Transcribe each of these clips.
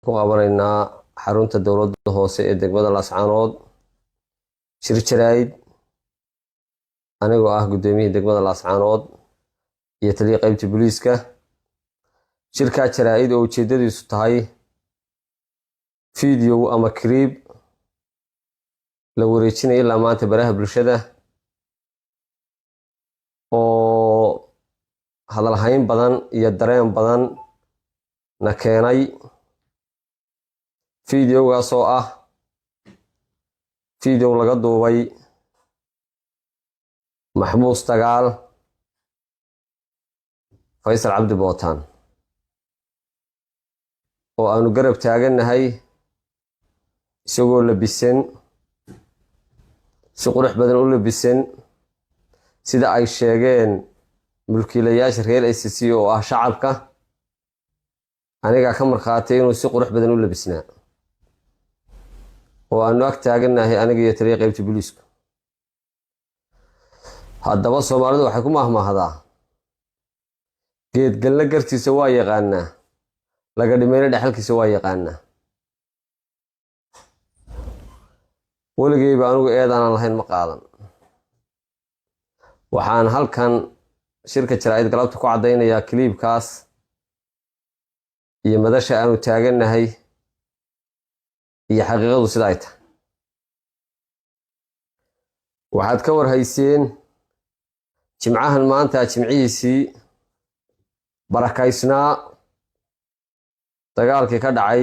ku qabanaynaa xarunta dowladda hoose ee degmada Laascaanood shir jaraa'id anigoo ah gudoomiyihii degmada Laascaanood iyo taliye qaybta booliiska. shirka jaraa'id oo ujeedadiisu tahay video ama clip la wareejinayo ilaa maanta baraha bulshada oo hadal hayn badan iyo dareen badan na keenay. videogaas oo ah video laga duubay maxbuus dagaal Faysal Cabdi Bootaan oo aanu garab taaganahay isagoo labisan si qurux badan u labisan sida ay sheegeen mulkiilayaasha reer SSC oo ah shacabka. aniga ka markhaatay inuu si qurux badan u labisnaa oo aanu ag taaganahay aniga iyo taliye qaybta booliiska. haddaba Soomaalidu waxay ku mahmahdaa geed galna gartiisa waa yaqaanaa laga dhimayna dhaxalkiisa waa yaqaanaa. waligeyba anigu eedaan lahayn ma qaadan. waxaan halkan shirka jaraa'id galabta ku cadaynayaa kliibkaas iyo madasha aanu taaganahay iyo xaqiiqadu sida ay tahay. waxaad ka warhayseen jimcahan maanta jimcihiisii barakaysnaa dagaalkii ka dhacay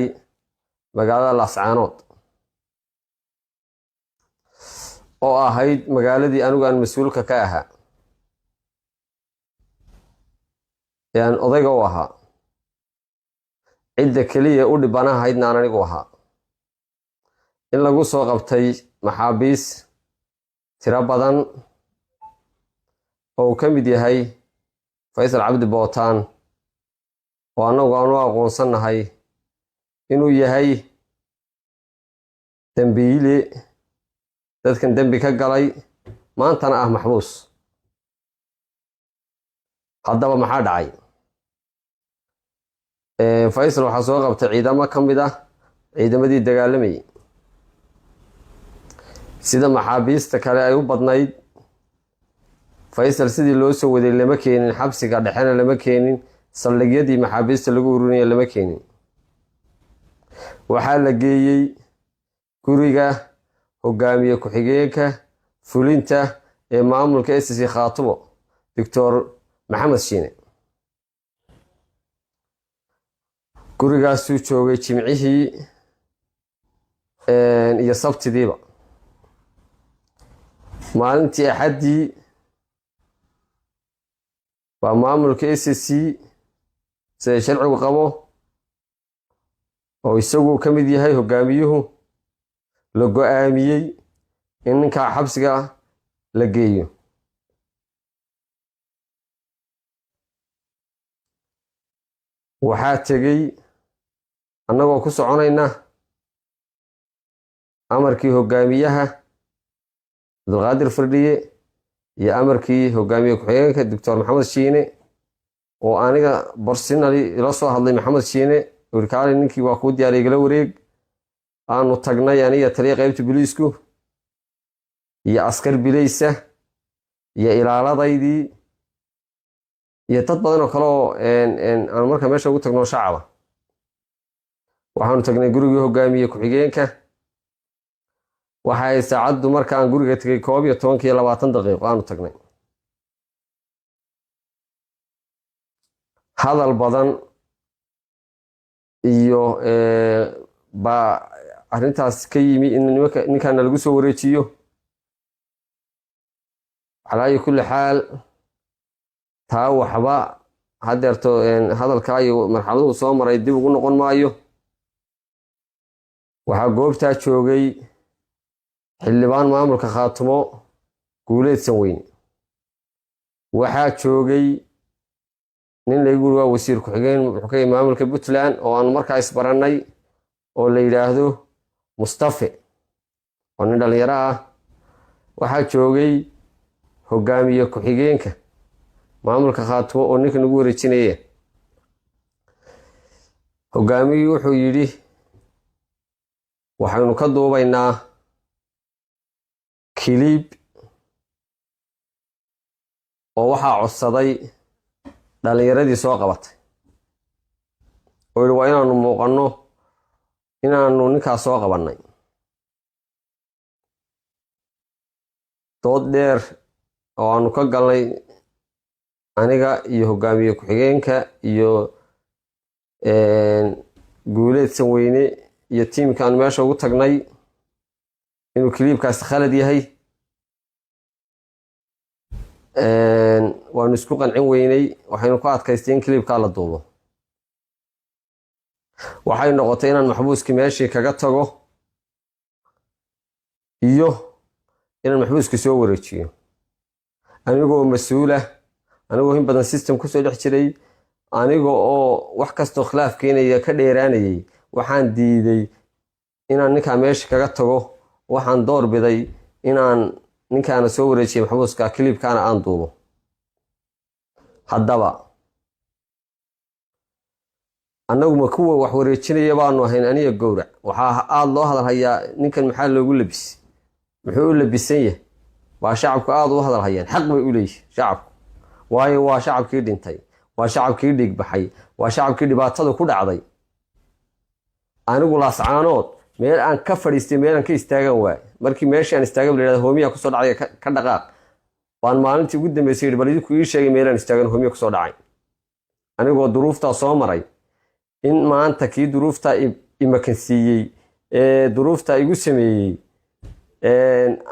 magaalada Laascaanood oo ahayd magaaladii anigu aan mas'uulka ka ahaa ee aan odayga u ahaa. cidda kaliya u dhibanahaydna aan anigu ahaa. in lagu soo qabtay maxaabiis tiro badan oo uu ka mid yahay Faysal Cabdi Bootaan oo anagu aanu aqoonsanahay inuu yahay dambiile dadkan dambi ka galay maantana ah maxbuus. haddaba maxaa dhacay? Faysal waxaa soo qabtay ciidamo ka mid ah ciidamadii dagaalamayay sida maxaabiista kale ay u badnayd. Faysal sidii loo soo waday lama keenin, xabsiga dhexena lama keenin, saldhigyadii maxaabiista lagu ururinayay lama keenin. waxaa la geeyey guriga hogaamiye ku-xigeenka fulinta ee maamulka SSC Khaatumo Dr. Maxamed Shiine. gurigaasuu joogay jimcihii iyo sabtidiiba. maalintii axaddii waa maamulka SSC sida sharcigu qabo oo isagu ka mid yahay hogaamiyuhu la go'aamiyey in ninka xabsiga la geeyo. waxaa tegey annagoo ku soconayna amarkii hogaamiyaha Abdulqaadir Firdhiye iyo amarkii hogaamiye ku-xigeenka Dr. Maxamed Shiine oo aniga personally ila soo hadlay Maxamed Shiine warkaale ninkii waa ku diyaariyay gala wareeg. aanu tagnay aniga taliye qaybta booliisku iyo askar bilaysa iyo ilaaladaydii iyo dad badan oo kale oo aan markaa meesha ugu tagno shacaba. waxaanu tagnay gurigii hogaamiye ku-xigeenka. waxay saacaddu markaan guriga tagay 11:20 daqiiqo aanu tagnay. hadal badan iyo baa arrintaas ka yimi in ninkan lagu soo wareejiyo. calaa kulli xaal taa waxba hadeerto hadalka iyo marxaladuhu soo maray dib ugu noqon maayo. waxaa goobtaa joogay xildhibaan maamulka Khaatumo Guuleed Sanweyne. waxaa joogay nin la yiri waa wasiir ku-xigeen wuxuu maamulka Puntland oo aan markaa isbaranay oo la yiraahdo Mustafa oo nin dhalinyaro ah. waxaa joogay hogaamiye ku-xigeenka maamulka Khaatumo oo ninka nagu wareejinayay. hogaamiyuhu wuxuu yiri waxaynu ka duubaynaa kilib oo waxaa codsaday dhalinyaradii soo qabatay oo yidhi waa inaanu muuqanno inaanu ninkaas soo qabannay dood dheer oo aanu ka galnay aniga iyo hogaamiye ku-xigeenka iyo guuleed Sanweyne iyo tiimka aan meesha ugu tagnay inuu kilibkaas khalad yahay waanu isku qancin weynay waxaynu ku adkaystay in kilibka la duubo waxay noqotay inaan maxbuuskii meeshii kaga tago iyo inaan maxbuuskii soo wareejiyo anigoo mas'uula anigoo in badan system ku soo dhex jiray anigoo oo wax kastoo khilaaf keenaya ka dheeraanayay waxaan diiday inaan ninkaa meeshii kaga tago waxaan door biday inaan ninkaana soo wareejiyay maxbuuska kilibkaana aan duubo haddaba annagu ma kuwa wax wareejinaya baanu ahayn aniga gowrac waxaa aad loo hadalhayaa ninkan maxaa loogu labis muxuu u labisan yahay waa shacabku aad u hadalhayaan xaq bay u leeyihiin shacabku waayo waa shacabkii dhintay waa shacabkii dhigbaxay waa shacabkii dhibaatada ku dhacday anigu laascaanood meel aan ka fadhiistay meel aan ka istaagan waay markii meeshii aan istaagay la yiraahdo hoomiya ku soo dhacay ka dhaqaaq waan maalintii ugu dambeysay bal idinku ii sheegay meel aan istaagan hoomiya ku soo dhacay anigoo duruufta soo maray in maanta kii duruufta imakansiiyey ee duruufta igu sameeyey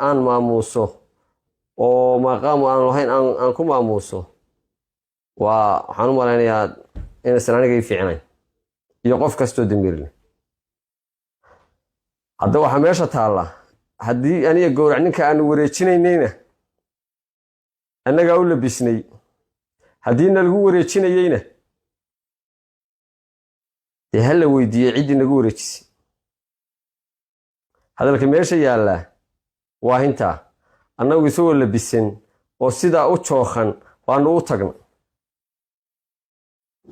aan maamuuso oo maqaam aan lahayn aan ku maamuuso waxaan u malaynayaa inaysan aniga ii fiicnayn iyo qof kastoo damiirle hadda waxaa meesha taalla haddii aniga gowrac ninka aanu wareejinaynayna annagaa u labisnay haddiina lagu wareejinayeyna dee ha la weydiiyey ciddii nagu wareejisay hadalka meesha yaallaa waa hintaa annagu isagoo labisan oo sidaa u jookan baanu u tagna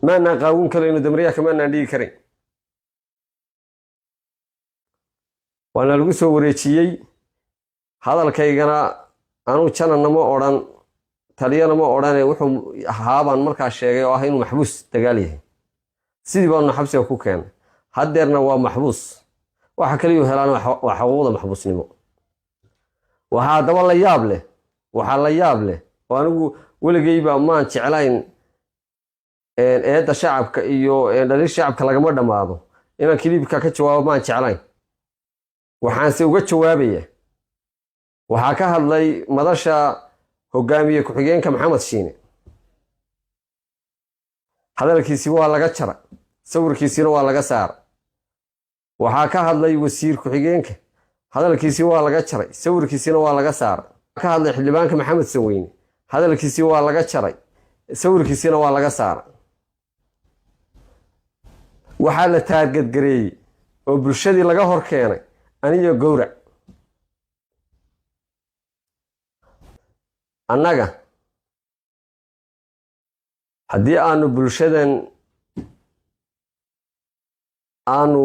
maanaan qaawin karayno damriyaaka maanaan dhigi karayn waana lagu soo wareejiyey hadalkaygana anuu janana ma odhan taliyana ma odhane wuxuu ahaabaan markaa sheegay oo ah inuu maxbuus dagaal yahay sidii baanu xabsiga ku keenay haddeerna waa maxbuus waxa kaliyu helaan waa xuquuqda maxbuusnimo waxaa haddaba la yaab leh waxaa la yaab leh oo anigu weligayba maan jeclayn eedda shacabka iyo dhalin shacabka lagama dhammaado inaan kilibka ka jawaabo maan jeclayn waxaanse uga jawaabaya waxaa ka hadlay madasha hogaamiye ku-xigeenka maxamed shiine hadalkiisii waa laga jara sawirkiisiina waa laga saara waxaa ka hadlay wasiir ku-xigeenka hadalkiisii waa laga jaray sawirkiisiina waa laga saara ka hadlay xildhibaanka maxamed Sanweyne hadalkiisii waa laga jaray sawirkiisiina waa laga saara waxaa la taargadgareeyey oo bulshadii laga hor keenay aniga gowrac annaga haddii aanu bulshadan aanu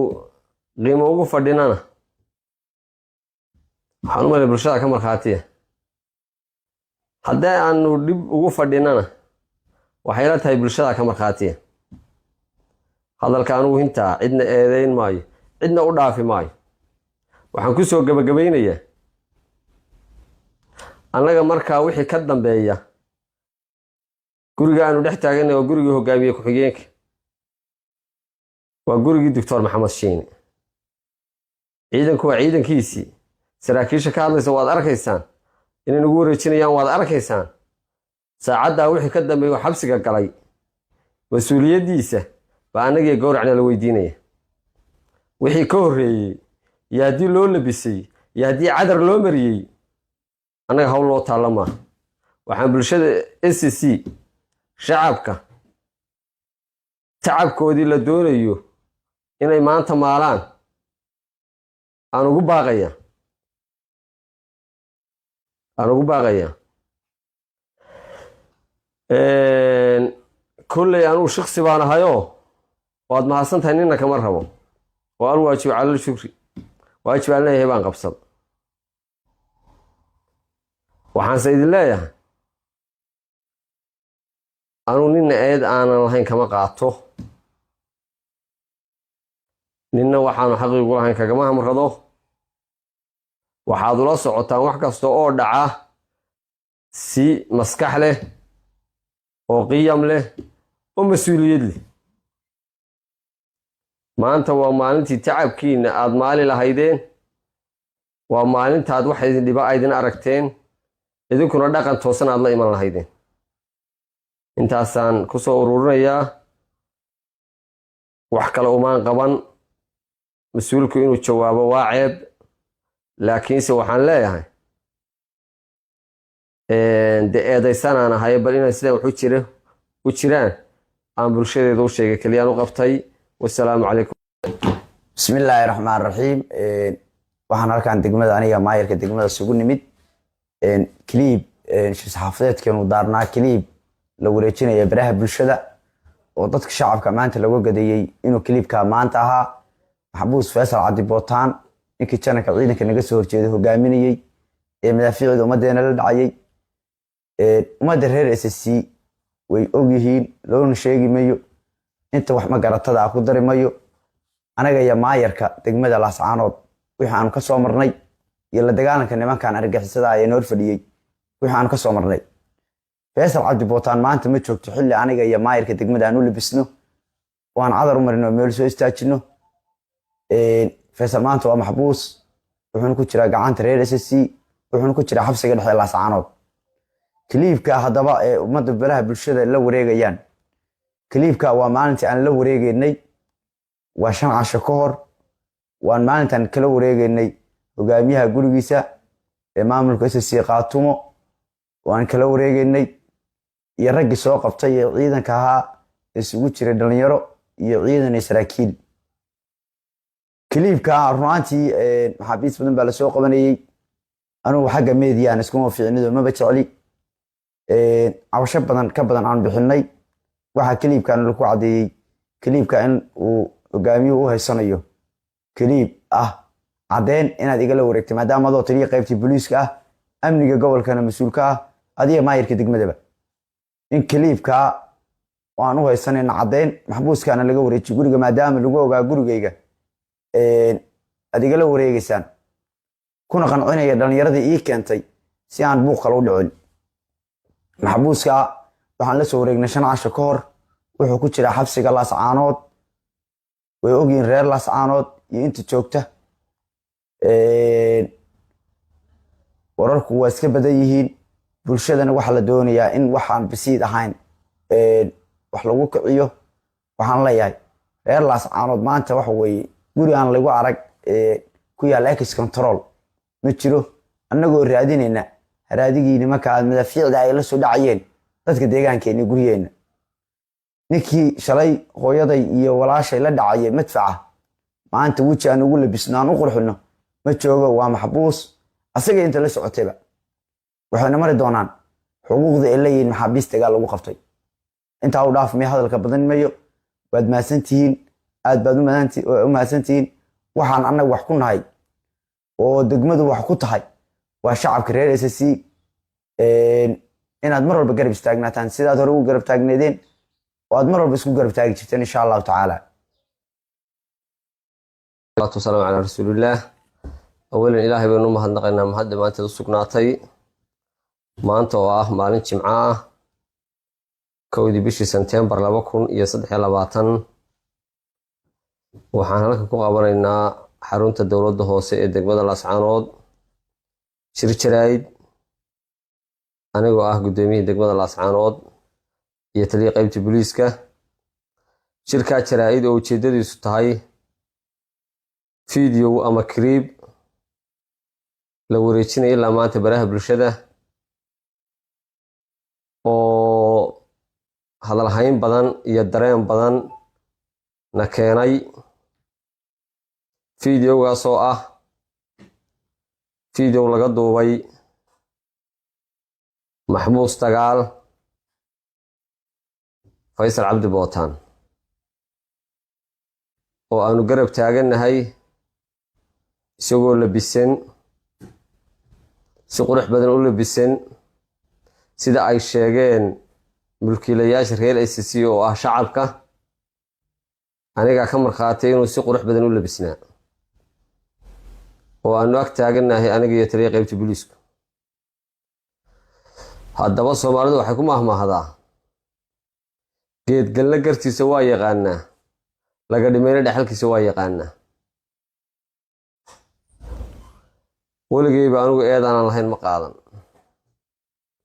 qiimo ugu fadhinana waxaan u malay bulshada ka markhaatiya haddii aanu dhib ugu fadhinana waxay la tahay bulshada ka markhaatiya hadalka anugu hintaa cidna eedayn maayo cidna u dhaafi maayo waxaan ku soo gabagabaynayaa annaga markaa wixii ka dambeeya guriga aanu dhex taaganay waa gurigii hogaamiye ku-xigeenka waa gurigii doctor maxamed shiine ciidanku waa ciidankiisii saraakiisha ka hadlaysa waad arkaysaan inay nagu wareejinayaan waad arkaysaan saacaddaa wixii ka dambeeya xabsiga galay mas-uuliyaddiisa baa annagii gowracna la weydiinaya wixii ka horreeyey iyo haddii loo labisay iyo haddii cadar loo mariyey annaga hawl loo taalla maaha waxaan bulshada SC shacabka tacabkoodii la doonayo inay maanta maalaan aan ugu baaqaya kolley anuu shaqsi baan ahayoo waad mahadsantahay nina kama rabo oo an waajibo calal shukri waajib aan leeyahay baan qabsad waxaan idin leeyahay anu nin eed aanan lahayn kama qaato ninna waxaanu xaqiiqu lahayn kagama hamrado waxaad ula socotaan wax kasta oo dhaca si maskax leh oo qiyam leh oo mas'uuliyad leh maanta waa maalintii tacabkiina aad maali lahaydeen waa maalintaad wax idin dhiba aydin aragteen idinkuna dhaqan toosan aad la iman lahaydeen intaasaan ku soo ururinayaa wax kale umaan qaban mas-uulku inuu jawaabo waa ceeb laakiinse waxaan leeyahay de eedaysanaan ahay bal inay sidaa wax u jiraan aan bulshadeeda u sheegay keliyaan u qabtay wasalaamu calaykum bismillaahi raxmaan raxiim waxaan halkan degmada aniga maayarka degmada isugu nimid kiliib saxaafadeedkeenu daarnaa kiliib la wareejinaya baraha bulshada oo dadka shacabka maanta lagu gadeeyay inuu kiliibka maanta ahaa maxbuus Faysal Cabdi Bootaan ninkii janaka ciidanka naga soo horjeeday hogaaminayay ee madaafiicda ummadeena la dhacayay ummadda reer SSC way og yihiin loona sheegi mayo inta wax ma garatada ku dari mayo anaga iyo maayarka degmada Laascaanood wixii aan ka soo marnay iyo la dagaalanka nimankan argagixisada ay noor fadhiyay wixii aan ka soo marnay Faysal Cabdi Bootaan maanta ma joogto xilli aniga iyo maayarka degmada aanu labisno waan cadar u marino meel soo istaajino Faysal maanta waa maxbuus wuxuu ku jiraa gacanta reer SSC wuxuu ku jiraa xabsiga dhexe Laascaanood kiliibka hadaba ee ummadda baraha bulshada la wareegayaan kiliibka waa maalintii aan la wareegaynay waa 5 casho ka hor waan maalintan kala wareegaynay hogaamiyaha gurigiisa ee maamulka SSC Qaatumo waan kala wareegaynay iyo raggi soo qabtay ciidanka ahaa isugu jiray dhalinyaro iyo ciidan saraakiil kiliibka runaantii maxaabiis badan baa la soo qabanayay anigu xagga meediyaana iskuma fiicnido ma jecli cabasho badan ka badan aan bixinay waxa kiliibkan lagu cadeeyay kiliibka in uu hogaamiyuhu u haysanayo kiliib cadeen inaad igala wareegtay maadaama adoo taliye qaybtii booliiska amniga gobolkana mas'uulka adiga maayirka degmadaba in kiliibka waan u haysanayna cadeen maxbuuskana laga wareejiyo guriga maadaama lagu ogaa gurigayga adigala wareegaysaan kuna qancinaya dhalinyaradii ii keentay si aan buuq kale u dhicin maxbuuska waxaan la soo wareegnay 5 casho ka hor wuxuu ku jiraa xabsiga Laascaanood way ogyihiin reer Laascaanood iyo inta joogta wararku waa iska badan yihiin bulshadana waxa la doonayaa in waxaan bisiid ahayn wax lagu kiciyo waxaan leeyahay reer Laascaanood maanta waxa weeye guri aan lagu arag ku yaal ex control ma jiro annagoo raadinayna raadigiina marka aad madaafiicda ay la soo dhacayeen dadka deegaankeena guriyeena ninkii shalay hooyaday iyo walaashay la dhacay madfaca maanta wajhi aan ugu labisnaan u qurxino ma joogo waa maxbuus asaga inta la socotayba waxayna mari doonaan xuquuqda ay leeyihiin maxaabiistaga lagu qabtay inta uu dhaaf mee hadalka badan mayo waad maasantihiin aad baad u maasantihiin waxaan annaga wax ku nahay oo degmadu wax ku tahay waa shacabka reer SSC inaad mar walba garab istaagnaataan sidaad hore ugu garab taagneedeen oo aad mar walba isku garab taagi jirteen insha Allah taala salatu wassalamu ala rasuulillah awalan ilaahay baynu mahadnaqaynaa mahad maanta u sugnaatay maanta oo ah maalin jimco ah 1 bishii September 2023 waxaan halka ku qabanaynaa xarunta dawladda hoose ee degmada Laascaanood shir jaraa'id anigoo ah gudoomiyaha degmada Laascaanood iyo taliye qaybta booliiska shirka jaraa'id oo ujeedadiisu tahay video ama clip la wareejinayo ilaa maanta baraha bulshada oo hadal hayn badan iyo dareen badan na keenay videogaas oo ah video laga duubay maxbuus dagaal Faysal Cabdi Bootaan oo aanu garab taaganahay isagoo labisan si qurux badan u labisan sida ay sheegeen mulkiilayaasha reer ICC oo ah shacabka aniga ka markhaatay inuu si qurux badan u labisnaa oo aanu ag taaganahay aniga iyo taliye qaybta booliisku haddaba Soomaalidu waxay ku mahmahdaa geed galna gartiisa waa yaqaanaa laga dhimayna dhaxalkiisa waa yaqaanaa waligayba anigu eedaan lahayn ma qaadan